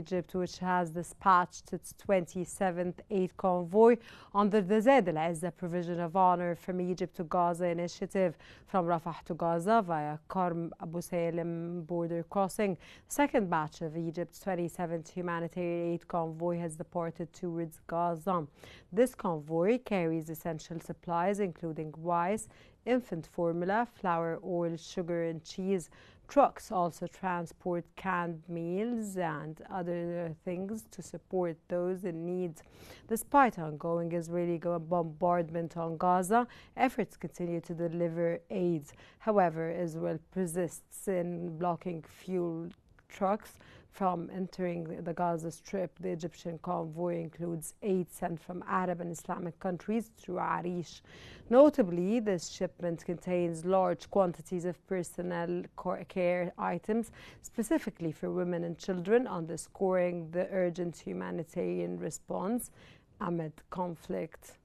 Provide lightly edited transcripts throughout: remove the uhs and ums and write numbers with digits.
Egypt, which has dispatched its 27th aid convoy under the Zaid al-Izza provision of honor from Egypt to Gaza initiative from Rafah to Gaza via Karm Abu Salim border crossing. The second batch of Egypt's 27th humanitarian aid convoy has departed towards Gaza. This convoy carries essential supplies including rice, infant formula, flour, oil, sugar and cheese. Trucks also transport canned meals and other things to support those in need. Despite ongoing Israeli bombardment on Gaza, efforts continue to deliver aid. However, Israel persists in blocking fuel trucks from entering the Gaza Strip. The Egyptian convoy includes aid sent from Arab and Islamic countries through Arish. Notably, this shipment contains large quantities of personnel care items, specifically for women and children, underscoring the urgent humanitarian response amid conflict.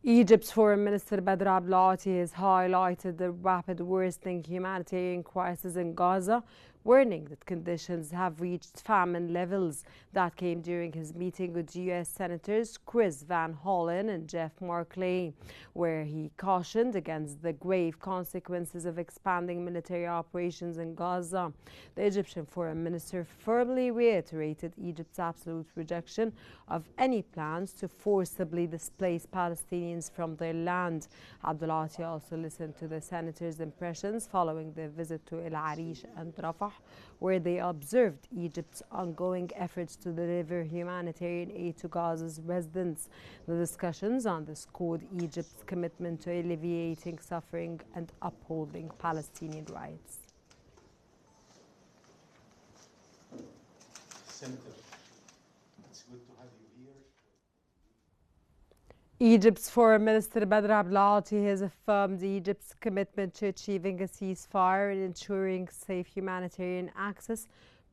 Egypt's Foreign Minister Badr Abdulati has highlighted the rapid worsening humanitarian crisis in Gaza, warning that conditions have reached famine levels. That came during his meeting with U.S. Senators Chris Van Hollen and Jeff Merkley, where he cautioned against the grave consequences of expanding military operations in Gaza. The Egyptian Foreign Minister firmly reiterated Egypt's absolute rejection of any plans to forcibly displace Palestinians from their land. Abdulati also listened to the senators' impressions following their visit to El Arish and Rafah, where they observed Egypt's ongoing efforts to deliver humanitarian aid to Gaza's residents. The discussions underscored Egypt's commitment to alleviating suffering and upholding Palestinian rights. Senator, it's good to have you here. Egypt's Foreign Minister Badr Abdulati has affirmed Egypt's commitment to achieving a ceasefire and ensuring safe humanitarian access,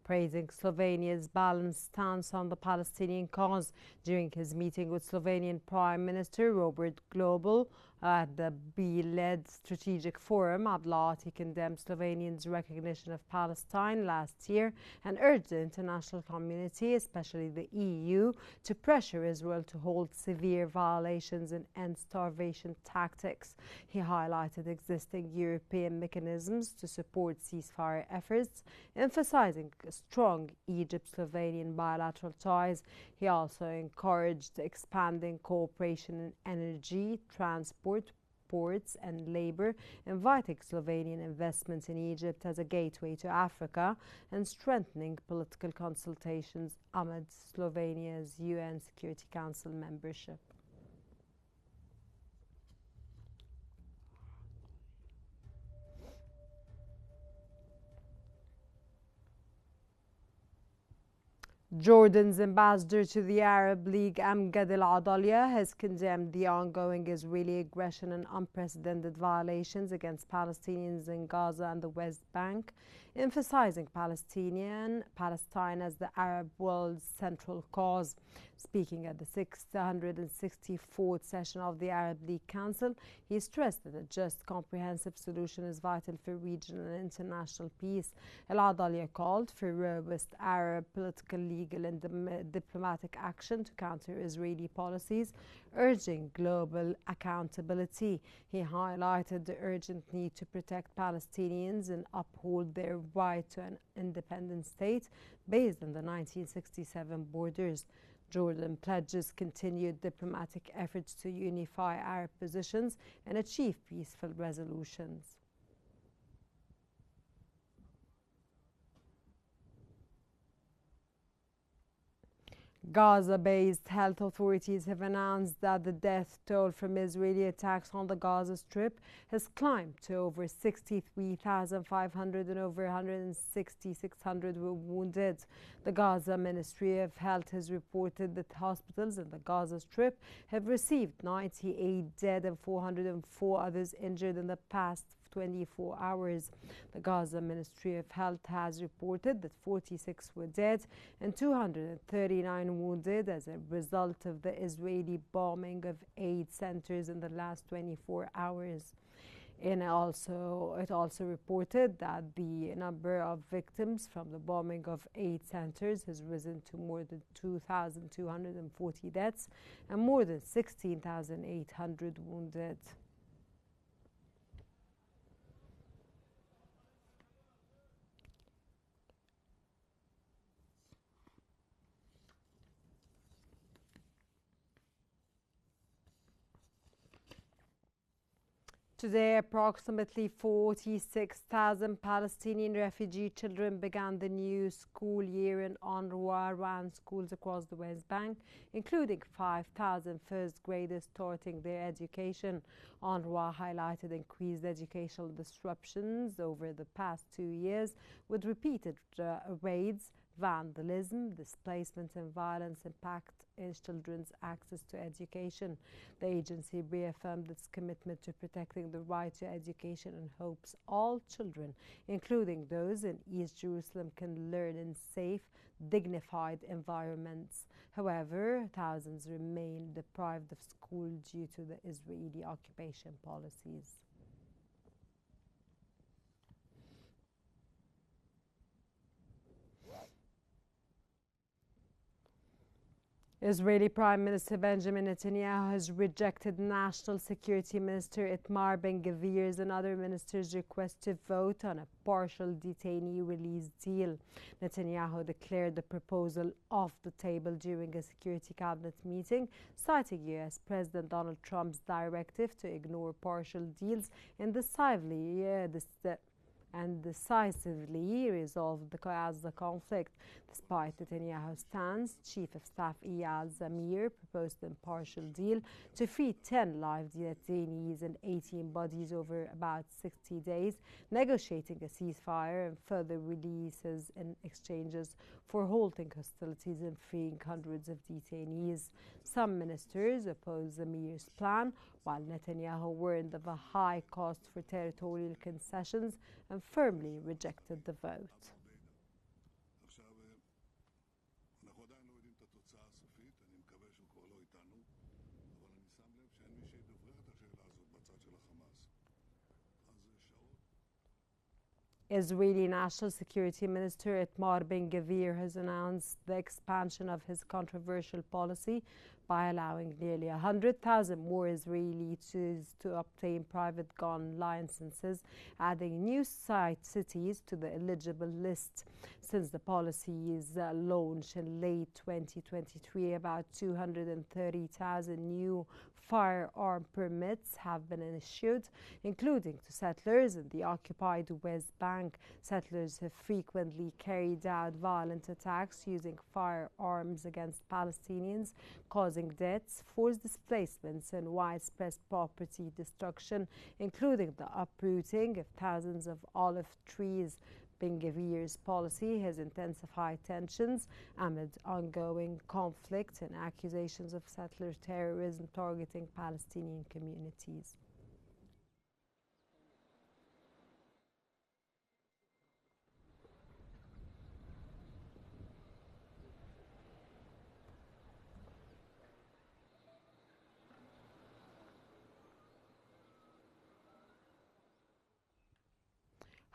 praising Slovenia's balanced stance on the Palestinian cause. During his meeting with Slovenian Prime Minister Robert Golob at the B-led Strategic Forum, Abdulati condemned Slovenia's recognition of Palestine last year and urged the international community, especially the EU, to pressure Israel to hold severe violations and end starvation tactics. He highlighted existing European mechanisms to support ceasefire efforts, emphasizing strong Egypt-Slovenian bilateral ties. He also encouraged expanding cooperation in energy, transport, ports and labor, inviting Slovenian investments in Egypt as a gateway to Africa and strengthening political consultations amid Slovenia's UN Security Council membership. Jordan's ambassador to the Arab League, Amgad al-Adalya, has condemned the ongoing Israeli aggression and unprecedented violations against Palestinians in Gaza and the West Bank, emphasizing Palestine as the Arab world's central cause. Speaking at the 664th session of the Arab League Council, he stressed that a just, comprehensive solution is vital for regional and international peace. Al-Adalya called for robust Arab political, legal and diplomatic action to counter Israeli policies, urging global accountability. He highlighted the urgent need to protect Palestinians and uphold their right to an independent state based on the 1967 borders. Jordan pledges continued diplomatic efforts to unify Arab positions and achieve peaceful resolutions. Gaza-based health authorities have announced that the death toll from Israeli attacks on the Gaza Strip has climbed to over 63,500 and over 166,600 were wounded. The Gaza Ministry of Health has reported that hospitals in the Gaza Strip have received 98 dead and 404 others injured in the past 24 hours. The Gaza Ministry of Health has reported that 46 were dead and 239 wounded as a result of the Israeli bombing of 8 centers in the last 24 hours. It also reported that the number of victims from the bombing of 8 centers has risen to more than 2,240 deaths and more than 16,800 wounded. Today, approximately 46,000 Palestinian refugee children began the new school year in UNRWA-run schools across the West Bank, including 5,000 first graders starting their education. UNRWA highlighted increased educational disruptions over the past 2 years, with repeated raids, vandalism, displacement and violence impact children's access to education. The agency reaffirmed its commitment to protecting the right to education and hopes all children, including those in East Jerusalem, can learn in safe, dignified environments. However, thousands remain deprived of school due to the Israeli occupation policies. Israeli Prime Minister Benjamin Netanyahu has rejected National Security Minister Itamar Ben-Gvir's and other ministers' request to vote on a partial detainee release deal. Netanyahu declared the proposal off the table during a security cabinet meeting, citing U.S. President Donald Trump's directive to ignore partial deals and decisively resolve the Gaza conflict. Despite Netanyahu's stance, Chief of Staff Eyal Zamir proposed an impartial deal to free 10 live detainees and 18 bodies over about 60 days, negotiating a ceasefire and further releases in exchanges for halting hostilities and freeing hundreds of detainees. Some ministers opposed Zamir's plan, while Netanyahu warned of a high cost for territorial concessions and firmly rejected the vote. Israeli National Security Minister Itamar Ben-Gvir has announced the expansion of his controversial policy by allowing nearly 100,000 more Israelis to obtain private gun licenses, adding new cities to the eligible list. Since the policy is launched in late 2023, about 230,000 new firearm permits have been issued, including to settlers in the occupied West Bank. Settlers have frequently carried out violent attacks using firearms against Palestinians, causing deaths, forced displacements, and widespread property destruction, including the uprooting of thousands of olive trees. Ben-Gvir's policy has intensified tensions amid ongoing conflict and accusations of settler terrorism targeting Palestinian communities.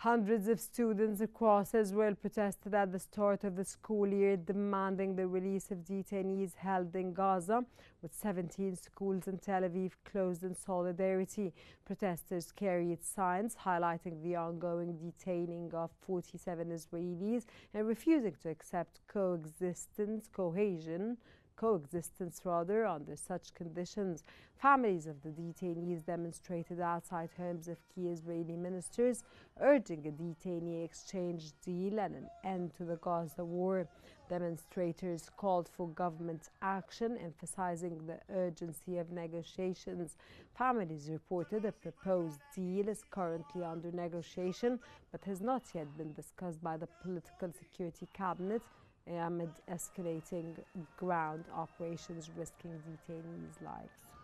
Hundreds of students across Israel protested at the start of the school year, demanding the release of detainees held in Gaza, with 17 schools in Tel Aviv closed in solidarity. Protesters carried signs highlighting the ongoing detaining of 47 Israelis and refusing to accept coexistence under such conditions. Families of the detainees demonstrated outside homes of key Israeli ministers, urging a detainee exchange deal and an end to the Gaza war. Demonstrators called for government action, emphasizing the urgency of negotiations. Families reported a proposed deal is currently under negotiation, but has not yet been discussed by the Political Security Cabinet amid escalating ground operations risking detainees' lives.